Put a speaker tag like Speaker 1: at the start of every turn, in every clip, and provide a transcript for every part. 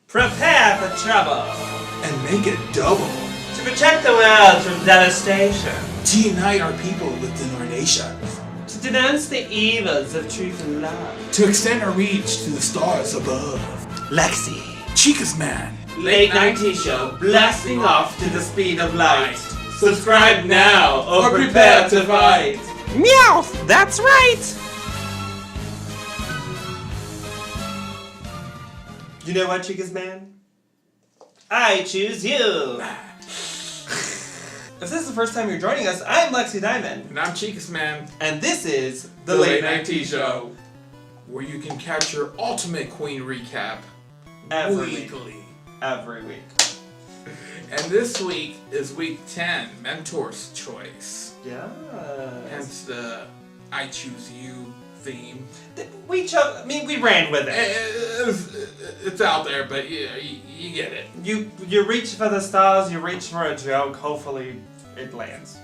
Speaker 1: Prepare for trouble.
Speaker 2: And make it double.
Speaker 1: To protect the world from devastation.
Speaker 2: To unite our people within our nation.
Speaker 1: To denounce the evils of truth and love.
Speaker 2: To extend our reach to the stars above.
Speaker 1: Lexi.
Speaker 2: ChicasMan.
Speaker 1: Late night tea show blasting off to the speed of light. Subscribe now or prepare to fight. Meow! That's right! You know what, ChicasMan? I choose you! If this is the first time you're joining us, I'm Lexi Diamond.
Speaker 2: And I'm ChicasMan.
Speaker 1: And this is the Late Night Tea Show.
Speaker 2: Where you can catch your ultimate queen recap weekly.
Speaker 1: Every week.
Speaker 2: And this week is week 10, Mentor's Choice.
Speaker 1: Yeah.
Speaker 2: Hence the I Choose You theme.
Speaker 1: We ran with it.
Speaker 2: It's out there, but you get it.
Speaker 1: You reach for the stars, you reach for a joke, hopefully it lands.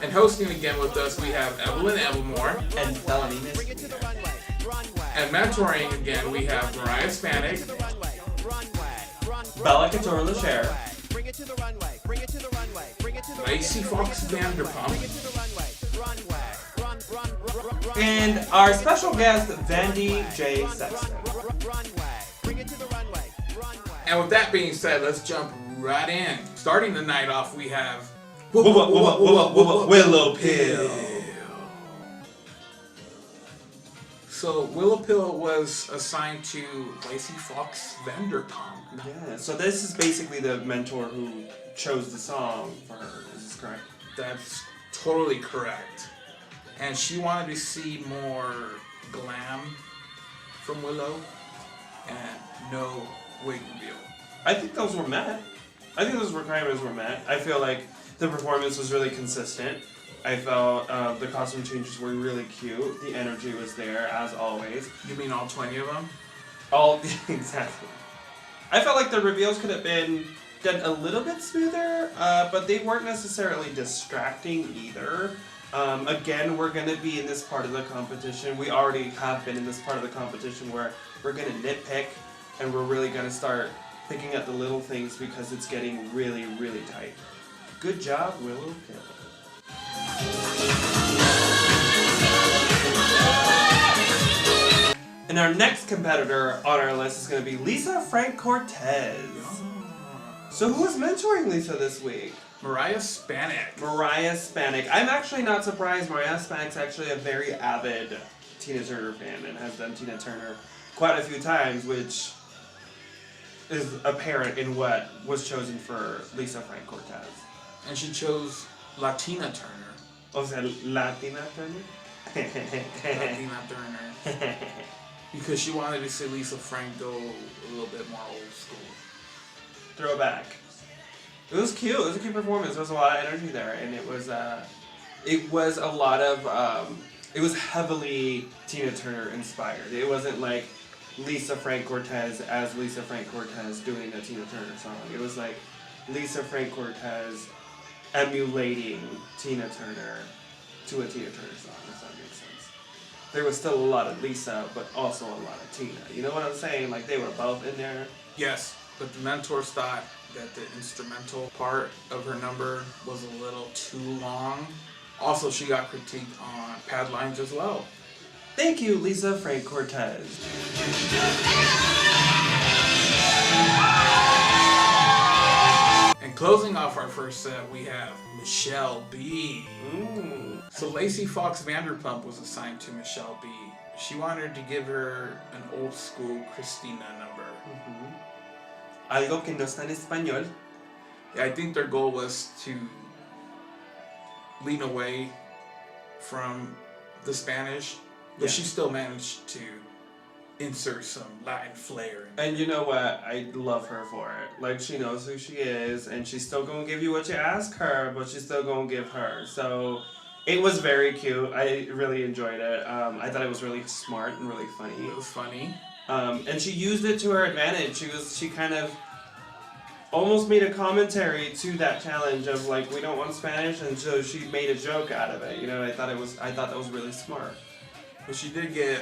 Speaker 2: And hosting again with us, we have Evelyn Evermoore.
Speaker 1: And Felony Misdemeanor.
Speaker 2: And mentoring again, we have Mariah Spanic.
Speaker 1: Couture, Cher.
Speaker 2: Lacey Vanderpump.
Speaker 1: And our special guest, Vandy J. Sexton.
Speaker 2: And with that being said, let's jump right in. Starting the night off, we have
Speaker 1: Willow Pill.
Speaker 2: So Willow Pill was assigned to Lacey Vanderpump.
Speaker 1: Yeah, so this is basically the mentor who chose the song for her. Is this correct?
Speaker 2: That's totally correct. And she wanted to see more glam from Willow and no wig reveal.
Speaker 1: I think those were met. I think those requirements were met. I feel like the performance was really consistent. I felt the costume changes were really cute. The energy was there, as always.
Speaker 2: You mean all 20 of them?
Speaker 1: Exactly. I felt like the reveals could have been done a little bit smoother, but they weren't necessarily distracting either. Again, we're going to be in this part of the competition. We already have been in this part of the competition where we're going to nitpick and we're really going to start picking at the little things because it's getting really, really tight. Good job, Willow Pill. And our next competitor on our list is going to be Lisa Frank Cortez. So who was mentoring Lisa this week?
Speaker 2: Mariah Spanic.
Speaker 1: I'm actually not surprised. Mariah Spanic's actually a very avid Tina Turner fan and has done Tina Turner quite a few times, which is apparent in what was chosen for Lisa Frank Cortez.
Speaker 2: And she chose Latina Turner.
Speaker 1: Oh, is that Latina Turner?
Speaker 2: Latina Turner. Because she wanted to see Lisa Frank go a little bit more old school.
Speaker 1: Throwback. It was cute. It was a cute performance. There was a lot of energy there, and it was a lot of it was heavily Tina Turner inspired. It wasn't like Lisa Frank Cortez as Lisa Frank Cortez doing a Tina Turner song. It was like Lisa Frank Cortez emulating Tina Turner to a Tina Turner song, if that makes sense. There was still a lot of Lisa, but also a lot of Tina. You know what I'm saying? Like, they were both in there.
Speaker 2: Yes, but the mentors thought that the instrumental part of her number was a little too long. Also, she got critiqued on pad lines as well.
Speaker 1: Thank you, Lisa Frank Cortez.
Speaker 2: And closing off our first set, we have Michelle B. So Lacey Vanderpump was assigned to Michelle B. She wanted to give her an old school Krystina number.
Speaker 1: Algo que no está en español.
Speaker 2: Yeah, I think their goal was to lean away from the Spanish, but she still managed to insert some Latin flair.
Speaker 1: And you know what? I love her for it. Like, she knows who she is, and she's still gonna give you what you ask her, but she's still gonna give her. So it was very cute. I really enjoyed it. I thought it was really smart and really funny.
Speaker 2: It was funny.
Speaker 1: And she used it to her advantage. She kind of almost made a commentary to that challenge of like, we don't want Spanish, and so she made a joke out of it. You know, I thought that was really smart.
Speaker 2: But she did get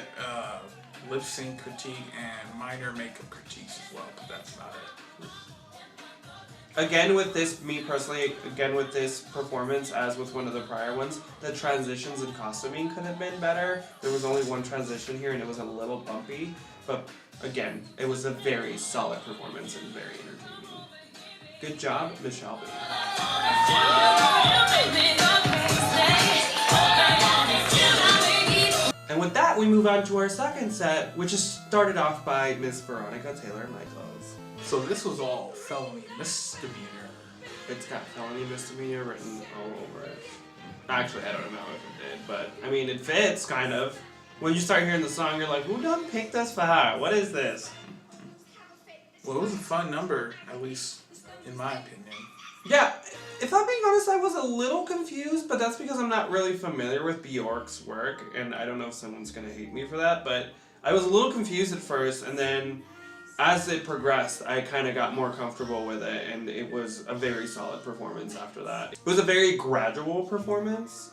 Speaker 2: lip sync critique and minor makeup critiques as well, but that's
Speaker 1: Again with this, me personally, again with this performance, as with one of the prior ones, the transitions and costuming could have been better. There was only one transition here and it was a little bumpy, but again, it was a very solid performance and very entertaining. Good job, Michelle Bea. And with that, we move on to our second set, which is started off by Miss Veronica Taylor-Mykels.
Speaker 2: So this was all felony misdemeanor.
Speaker 1: It's got felony misdemeanor written all over it. Actually, I don't know if it did, but I mean, it fits, kind of. When you start hearing the song, you're like, who done picked us for her? What is this?
Speaker 2: Well, it was a fun number, at least in my opinion.
Speaker 1: Yeah, if I'm being honest, I was a little confused, but that's because I'm not really familiar with Bjork's work, and I don't know if someone's gonna hate me for that, but I was a little confused at first, and then as it progressed, I kind of got more comfortable with it, and it was a very solid performance after that. It was a very gradual performance,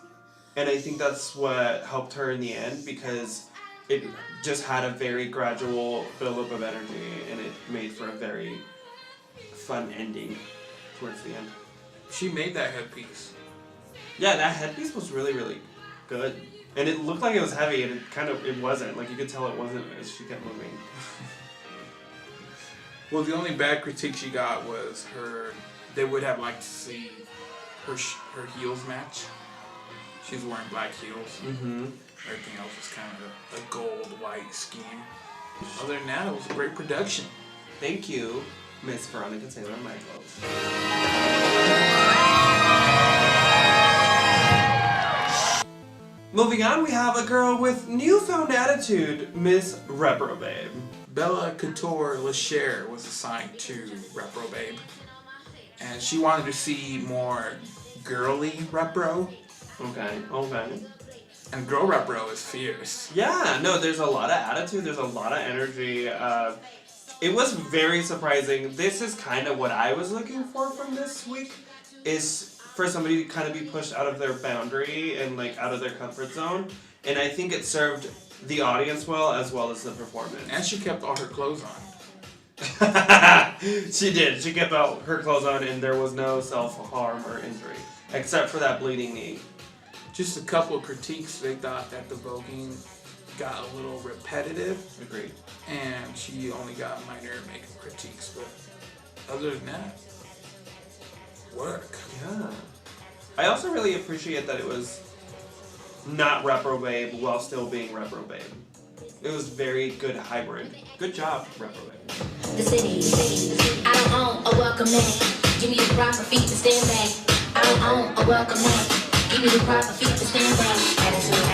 Speaker 1: and I think that's what helped her in the end, because it just had a very gradual build-up of energy, and it made for a very fun ending towards the end.
Speaker 2: She made that headpiece.
Speaker 1: Yeah, that headpiece was really, really good. And it looked like it was heavy, and it wasn't. Like, you could tell it wasn't as she kept moving.
Speaker 2: Well, the only bad critique she got was they would have liked to see her heels match. She's wearing black heels.
Speaker 1: Mm-hmm.
Speaker 2: Everything else was kind of a gold-white scheme. Other than that, it was a great production.
Speaker 1: Thank you, Miss Veronica Taylor-Mykels. Moving on, we have a girl with newfound attitude, Miss Reprobabe.
Speaker 2: Bella Couture Cher was assigned to Reprobabe, and she wanted to see more girly Repro.
Speaker 1: Okay.
Speaker 2: And girl Repro is fierce.
Speaker 1: Yeah, no, there's a lot of attitude, there's a lot of energy. It was very surprising. This is kind of what I was looking for from this week, is for somebody to kind of be pushed out of their boundary and like out of their comfort zone. And I think it served the audience well as the performance.
Speaker 2: And she kept all her clothes on.
Speaker 1: She did. She kept all her clothes on and there was no self-harm or injury. Except for that bleeding knee.
Speaker 2: Just a couple of critiques. They thought that the voguing got a little repetitive.
Speaker 1: Agreed.
Speaker 2: And she only got minor makeup critiques, but other than that, work.
Speaker 1: Yeah. I also really appreciate that it was not Reprobabe while still being Reprobabe. It was very good hybrid. Good job, Reprobabe.
Speaker 3: The city. I don't own a welcome mat. Give me the proper feet to stand back. I don't own a welcome mat. Give me the proper feet to stand back. Attitude.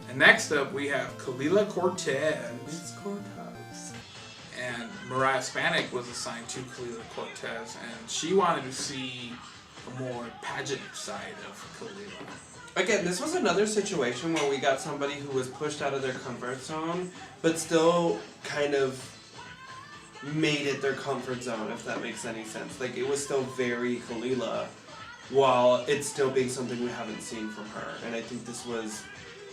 Speaker 2: And next up, we have Camila Cortez.
Speaker 1: Miss Cortez.
Speaker 2: And Mariah Spanic was assigned to Camila Cortez, and she wanted to see a more pageant side of Kelela.
Speaker 1: Again, this was another situation where we got somebody who was pushed out of their comfort zone, but still kind of made it their comfort zone, if that makes any sense. Like, it was still very Kelela, while it's still being something we haven't seen from her. And I think this was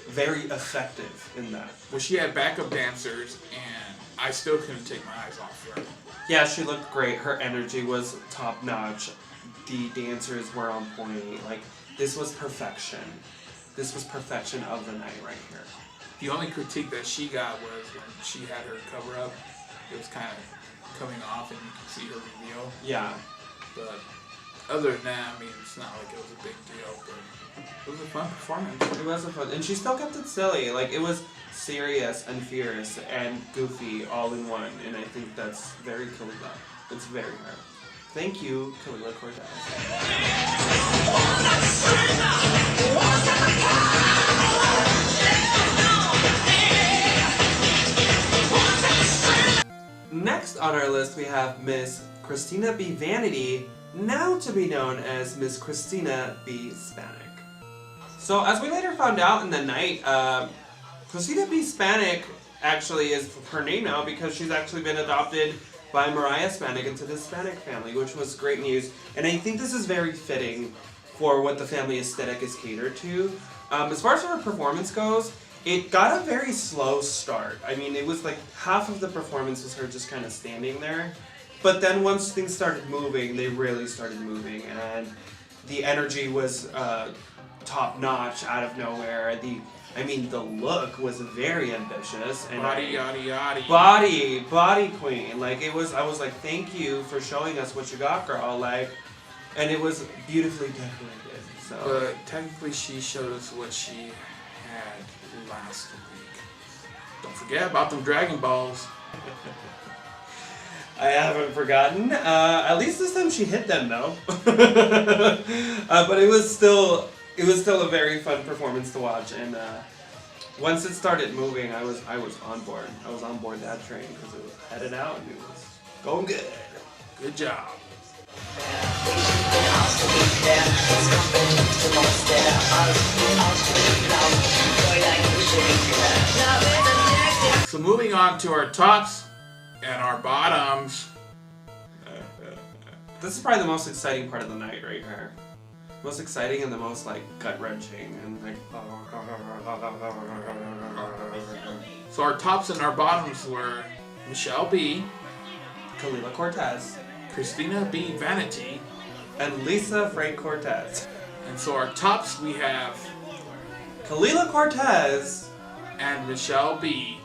Speaker 1: very effective in that.
Speaker 2: Well, she had backup dancers, and I still couldn't take my eyes off her.
Speaker 1: Yeah, she looked great. Her energy was top notch. The dancers were on point. Like, this was perfection. This was perfection of the night right here.
Speaker 2: The only critique that she got was when she had her cover up. It was kind of coming off, and you could see her reveal.
Speaker 1: Yeah.
Speaker 2: But other than that, I mean, it's not like it was a big deal, but it was a fun performance.
Speaker 1: It was a fun, and she still kept it silly. Like, it was serious and fierce and goofy all in one, and I think that's very Kelela. It's very her. Thank you, Camila Cortez. Next on our list we have Miss Christina Bea Vanity, now to be known as Miss Christina Bea Spanic. So as we later found out in the night, Christina Bea Spanic actually is her name now because she's actually been adopted by Mariah Spanic into the Spanic family, which was great news. And I think this is very fitting for what the family aesthetic is catered to. As far as her performance goes, it got a very slow start. I mean, it was like half of the performance was her just kind of standing there. But then once things started moving, they really started moving, and the energy was top notch out of nowhere. The look was very ambitious and body queen. Like I was like, thank you for showing us what you got, girl. Like, and it was beautifully decorated. So,
Speaker 2: but technically, she showed us what she had last week. Don't forget about them Dragon Balls.
Speaker 1: I haven't forgotten. At least this time she hit them though. But it was still a very fun performance to watch, and once it started moving, I was on board. I was on board that train because it was headed out and it was going good.
Speaker 2: Good job. So moving on to our tops and our bottoms.
Speaker 1: This is probably the most exciting part of the night right here. Most exciting and the most like gut-wrenching and like.
Speaker 2: So our tops and our bottoms were Michelle Bea,
Speaker 1: Camila Cortez,
Speaker 2: Christina Bea Vanity,
Speaker 1: and Lisa Frank Cortez.
Speaker 2: And so our tops we have
Speaker 1: Camila Cortez
Speaker 2: and Michelle Bea,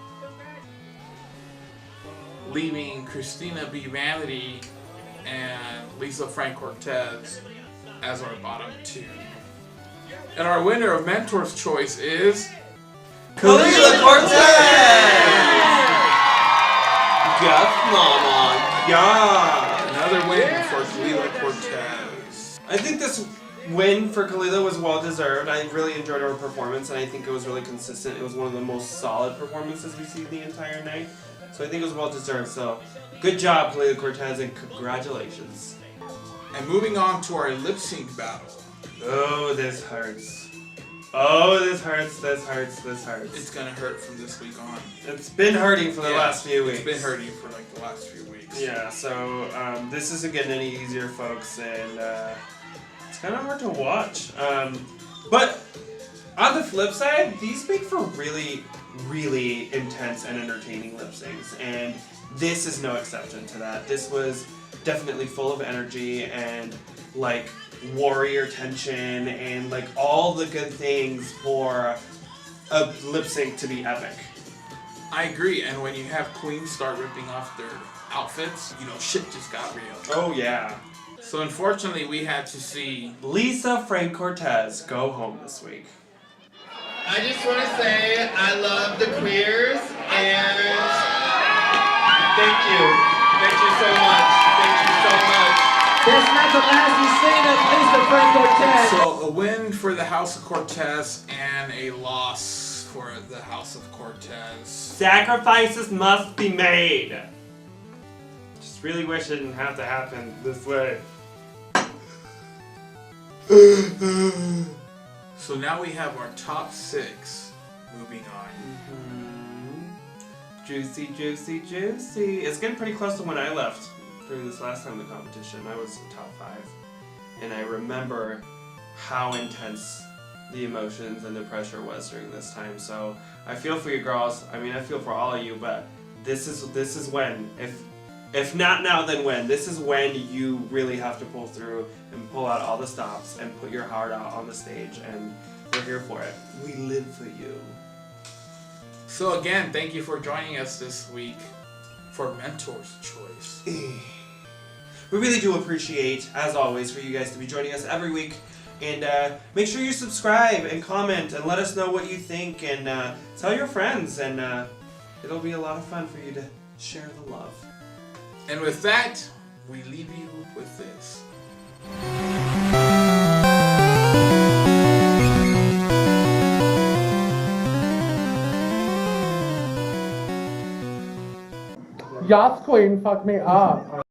Speaker 2: leaving Christina Bea Vanity and Lisa Frank Cortez as our bottom two. And our winner of Mentor's Choice is
Speaker 1: Camila Cortez! Yes, mama. Yeah!
Speaker 2: Another win for Camila Cortez.
Speaker 1: I think this win for Kelela was well deserved. I really enjoyed her performance, and I think it was really consistent. It was one of the most solid performances we see the entire night. So I think it was well deserved. So good job, Camila Cortez, and congratulations.
Speaker 2: And moving on to our lip sync battle.
Speaker 1: Oh, this hurts. Oh, this hurts, this hurts, this hurts.
Speaker 2: It's gonna hurt from this week on.
Speaker 1: It's been hurting for the last few weeks.
Speaker 2: It's been hurting for like the last few weeks.
Speaker 1: Yeah, so this isn't getting any easier, folks, and it's kind of hard to watch. But on the flip side, these make for really, really intense and entertaining lip syncs, and this is no exception to that. This was definitely full of energy and like warrior tension and like all the good things for a lip sync to be epic.
Speaker 2: I agree, and when you have queens start ripping off their outfits, you know, shit just got real.
Speaker 1: Oh yeah.
Speaker 2: So unfortunately, we had to see
Speaker 1: Lisa Frank Cortez go home this week.
Speaker 4: I just want to say I love the queers and thank you. Thank you so much. Thank you so much.
Speaker 5: That's not the last we've seen of Lisa Frank Cortez.
Speaker 2: So a win for the House of Cortez and a loss for the House of Cortez.
Speaker 1: Sacrifices must be made. Just really wish it didn't have to happen this way.
Speaker 2: So now we have our top 6 moving on.
Speaker 1: Juicy, juicy, juicy. It's getting pretty close to when I left during this last time of the competition. I was top 5. And I remember how intense the emotions and the pressure was during this time. So I feel for you girls. I mean, I feel for all of you, but this is when, if not now, then when? This is when you really have to pull through and pull out all the stops and put your heart out on the stage, and we're here for it. We live for you.
Speaker 2: So again, thank you for joining us this week for Mentor's Choice.
Speaker 1: We really do appreciate, as always, for you guys to be joining us every week. And make sure you subscribe and comment and let us know what you think, and tell your friends, and it'll be a lot of fun for you to share the love.
Speaker 2: And with that, we leave you with this.
Speaker 5: Yas Queen fucked me up.